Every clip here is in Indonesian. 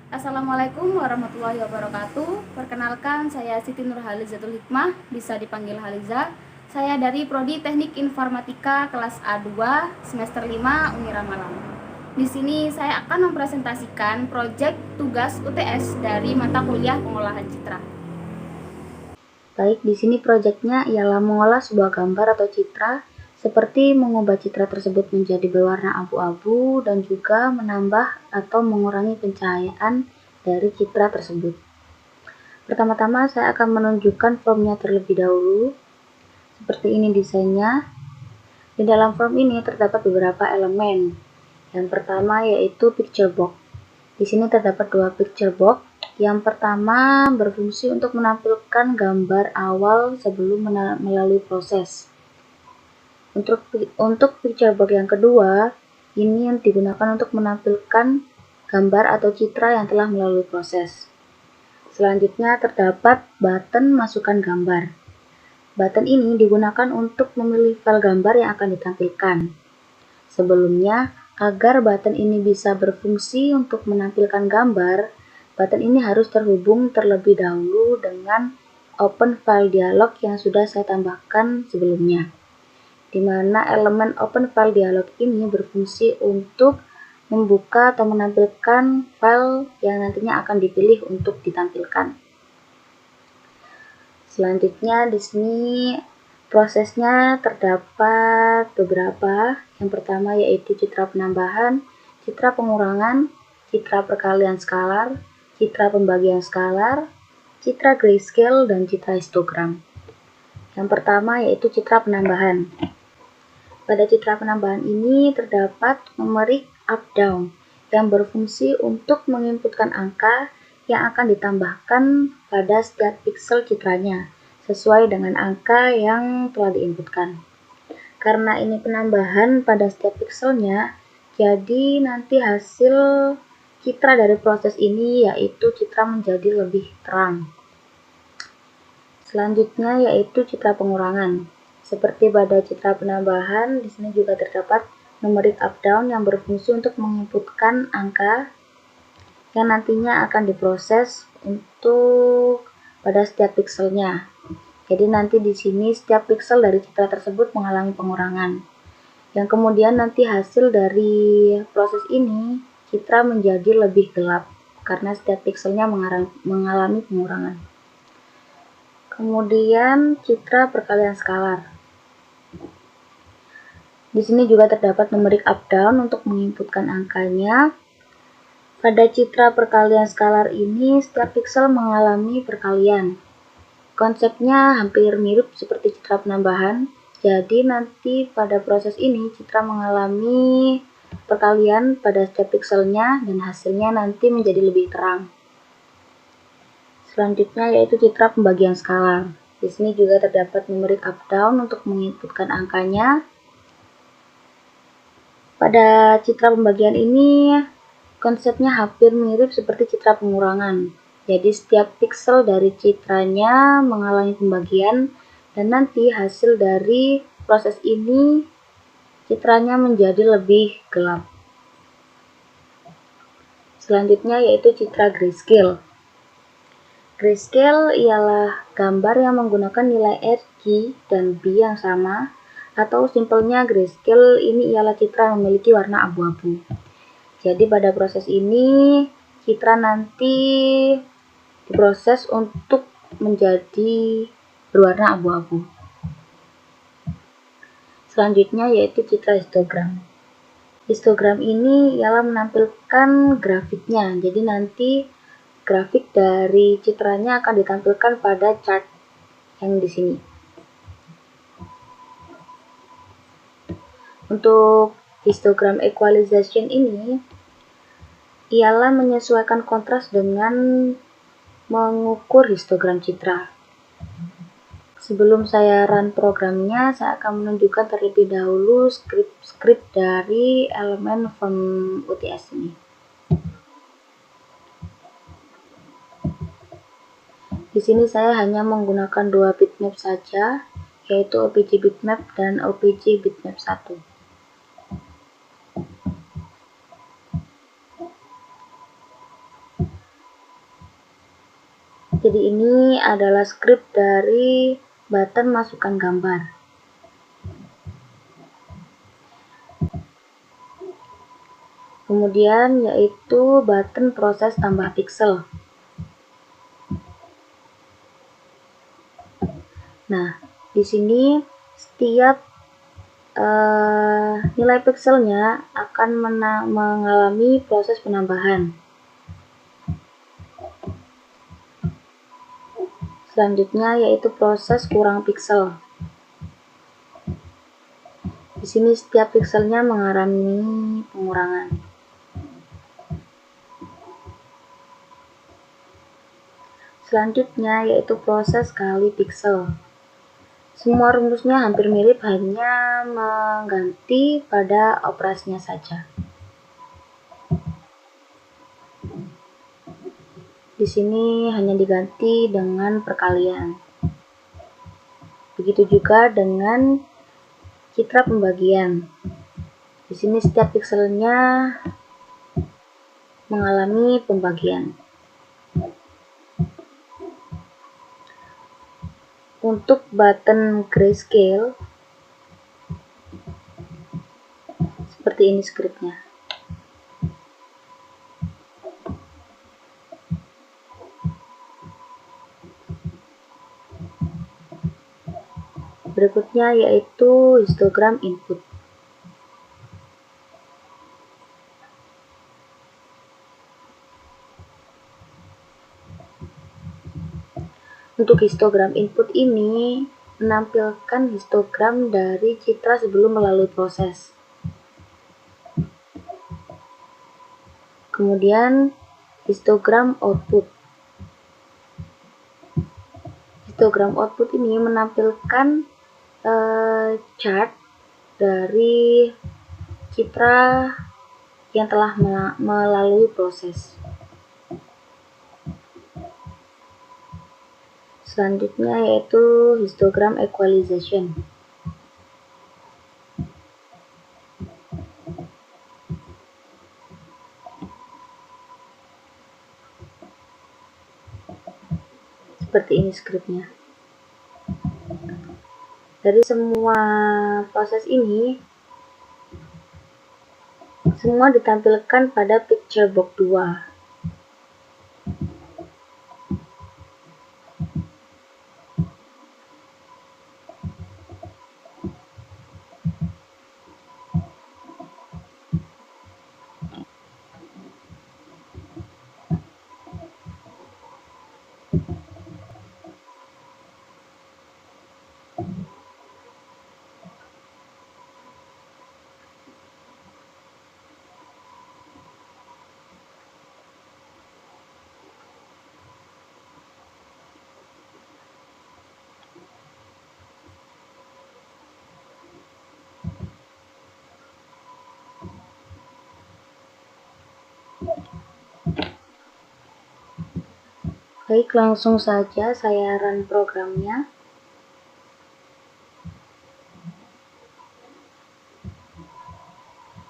Assalamualaikum warahmatullahi wabarakatuh. Perkenalkan, saya Siti Nurhalizatul Hikmah, bisa dipanggil Haliza. Saya dari Prodi Teknik Informatika kelas A2 semester 5 Unira Malang. Di sini saya akan mempresentasikan proyek tugas UTS dari mata kuliah pengolahan citra. Baik, di sini proyeknya ialah mengolah sebuah gambar atau citra seperti mengubah citra tersebut menjadi berwarna abu-abu dan juga menambah atau mengurangi pencahayaan dari citra tersebut. Pertama-tama saya akan menunjukkan formnya terlebih dahulu. Seperti ini desainnya. Di dalam form ini terdapat beberapa elemen. Yang pertama yaitu picture box. Di sini terdapat dua picture box. Yang pertama berfungsi untuk menampilkan gambar awal sebelum melalui proses. Untuk picture box yang kedua, ini yang digunakan untuk menampilkan gambar atau citra yang telah melalui proses. Selanjutnya terdapat button masukkan gambar. Button ini digunakan untuk memilih file gambar yang akan ditampilkan. Sebelumnya, agar button ini bisa berfungsi untuk menampilkan gambar, button ini harus terhubung terlebih dahulu dengan open file dialog yang sudah saya tambahkan sebelumnya, di mana elemen open file dialog ini berfungsi untuk membuka atau menampilkan file yang nantinya akan dipilih untuk ditampilkan. Selanjutnya di sini prosesnya terdapat beberapa. Yang pertama yaitu citra penambahan, citra pengurangan, citra perkalian skalar, citra pembagian skalar, citra grayscale, dan citra histogram. Yang pertama yaitu citra penambahan. Pada citra penambahan ini terdapat numerik up-down yang berfungsi untuk menginputkan angka yang akan ditambahkan pada setiap pixel citranya sesuai dengan angka yang telah diinputkan. Karena ini penambahan pada setiap pixelnya, jadi nanti hasil citra dari proses ini yaitu citra menjadi lebih terang. Selanjutnya yaitu citra pengurangan. Seperti pada citra penambahan, di sini juga terdapat numerik up-down yang berfungsi untuk menginputkan angka yang nantinya akan diproses untuk pada setiap pixelnya. Jadi nanti di sini setiap pixel dari citra tersebut mengalami pengurangan. Yang kemudian nanti hasil dari proses ini, citra menjadi lebih gelap karena setiap pixelnya mengalami pengurangan. Kemudian citra perkalian skalar. Di sini juga terdapat numerik up-down untuk menginputkan angkanya. Pada citra perkalian skalar ini, setiap pixel mengalami perkalian. Konsepnya hampir mirip seperti citra penambahan, jadi nanti pada proses ini citra mengalami perkalian pada setiap pixelnya dan hasilnya nanti menjadi lebih terang. Selanjutnya yaitu citra pembagian skalar. Di sini juga terdapat numerik up-down untuk menginputkan angkanya. Pada citra pembagian ini, konsepnya hampir mirip seperti citra pengurangan. Jadi setiap pixel dari citranya mengalami pembagian dan nanti hasil dari proses ini citranya menjadi lebih gelap. Selanjutnya yaitu citra grayscale. Grayscale ialah gambar yang menggunakan nilai RG dan B yang sama, atau simpelnya grayscale ini ialah citra yang memiliki warna abu-abu. Jadi pada proses ini citra nanti diproses untuk menjadi berwarna abu-abu. Selanjutnya yaitu citra histogram. Histogram ini ialah menampilkan grafiknya. Jadi nanti grafik dari citranya akan ditampilkan pada chart yang di sini. Untuk histogram equalization ini ialah menyesuaikan kontras dengan mengukur histogram citra. Sebelum saya run programnya, saya akan menunjukkan terlebih dahulu script dari elemen form UTS ini. Di sini saya hanya menggunakan dua bitmap saja, yaitu OPG bitmap dan OPG bitmap 1. Jadi ini adalah script dari button masukkan gambar. Kemudian yaitu button proses tambah pixel. Nah, di sini setiap nilai pixelnya akan mengalami proses penambahan. Selanjutnya yaitu proses kurang pixel. Di sini setiap pixelnya mengalami pengurangan. Selanjutnya yaitu proses kali pixel. Semua rumusnya hampir mirip, hanya mengganti pada operasinya saja. Di sini hanya diganti dengan perkalian. Begitu juga dengan citra pembagian. Di sini setiap pixelnya mengalami pembagian. Untuk button grayscale, seperti ini scriptnya. Berikutnya yaitu histogram input. Untuk histogram input ini menampilkan histogram dari citra sebelum melalui proses. Kemudian histogram output. Histogram output ini menampilkan chart dari citra yang telah melalui proses. Selanjutnya yaitu histogram equalization. Seperti ini scriptnya. Dari semua proses ini, semua ditampilkan pada picture box 2. Baik, langsung saja saya run programnya.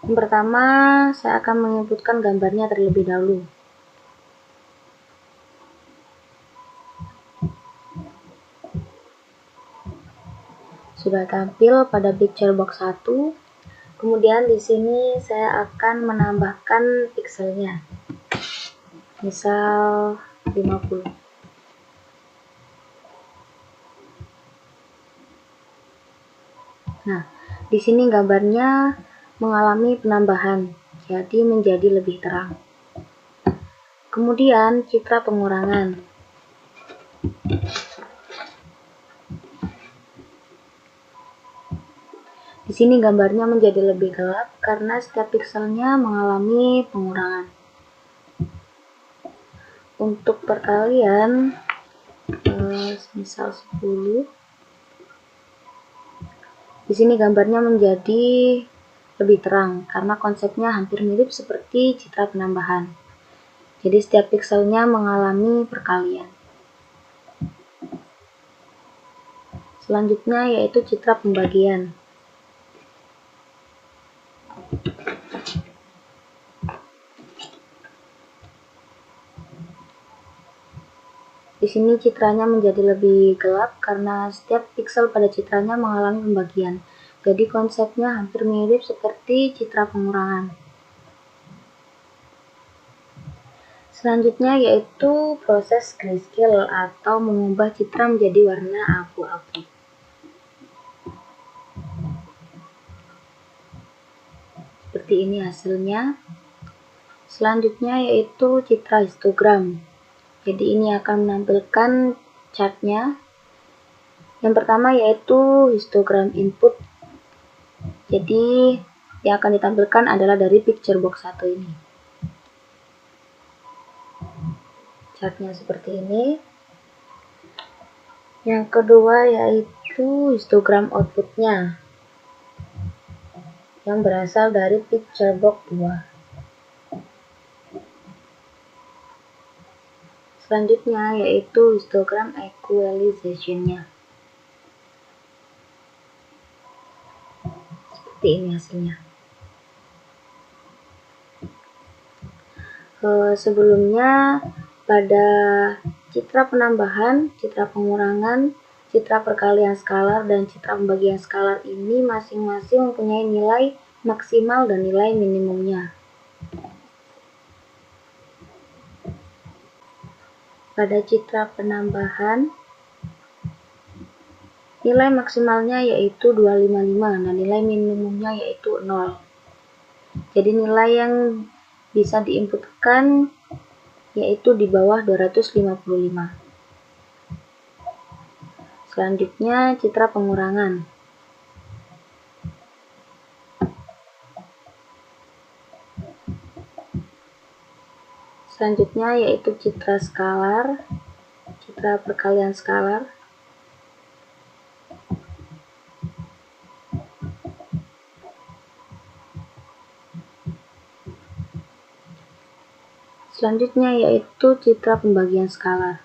Yang pertama, saya akan menginputkan gambarnya terlebih dahulu. Sudah tampil pada picture box 1. Kemudian di sini saya akan menambahkan pixelnya. Misal 50. Nah, di sini gambarnya mengalami penambahan, jadi menjadi lebih terang. Kemudian citra pengurangan. Di sini gambarnya menjadi lebih gelap karena setiap pixelnya mengalami pengurangan. Untuk perkalian, misal 10. Di sini gambarnya menjadi lebih terang karena konsepnya hampir mirip seperti citra penambahan. Jadi setiap pixelnya mengalami perkalian. Selanjutnya yaitu citra pembagian. Di Di sini citranya menjadi lebih gelap karena setiap piksel pada citranya mengalami pembagian. Jadi konsepnya hampir mirip seperti citra pengurangan. Selanjutnya yaitu proses grayscale atau mengubah citra menjadi warna abu-abu. Seperti ini hasilnya. Selanjutnya yaitu citra histogram. Jadi ini akan menampilkan chartnya. Yang pertama yaitu histogram input. Jadi yang akan ditampilkan adalah dari picture box 1 ini. Chartnya seperti ini. Yang kedua yaitu histogram outputnya, yang berasal dari picture box 2. Selanjutnya yaitu histogram equalization-nya. Seperti ini hasilnya. Sebelumnya pada citra penambahan, citra pengurangan, citra perkalian skalar, dan citra pembagian skalar ini masing-masing mempunyai nilai maksimal dan nilai minimumnya. Pada citra penambahan, nilai maksimalnya yaitu 255 dan nilai minimumnya yaitu 0. Jadi nilai yang bisa diinputkan yaitu di bawah 255. Selanjutnya citra pengurangan. Selanjutnya yaitu citra skalar, citra perkalian skalar. Selanjutnya yaitu citra pembagian skalar.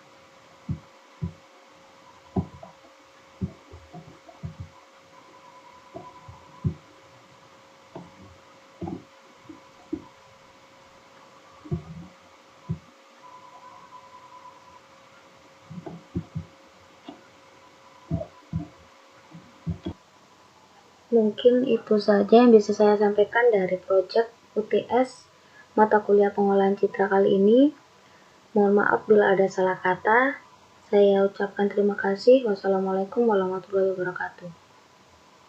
Mungkin itu saja yang bisa saya sampaikan dari proyek UTS mata kuliah pengolahan citra kali ini. Mohon maaf bila ada salah kata. Saya ucapkan terima kasih. Wassalamualaikum warahmatullahi wabarakatuh.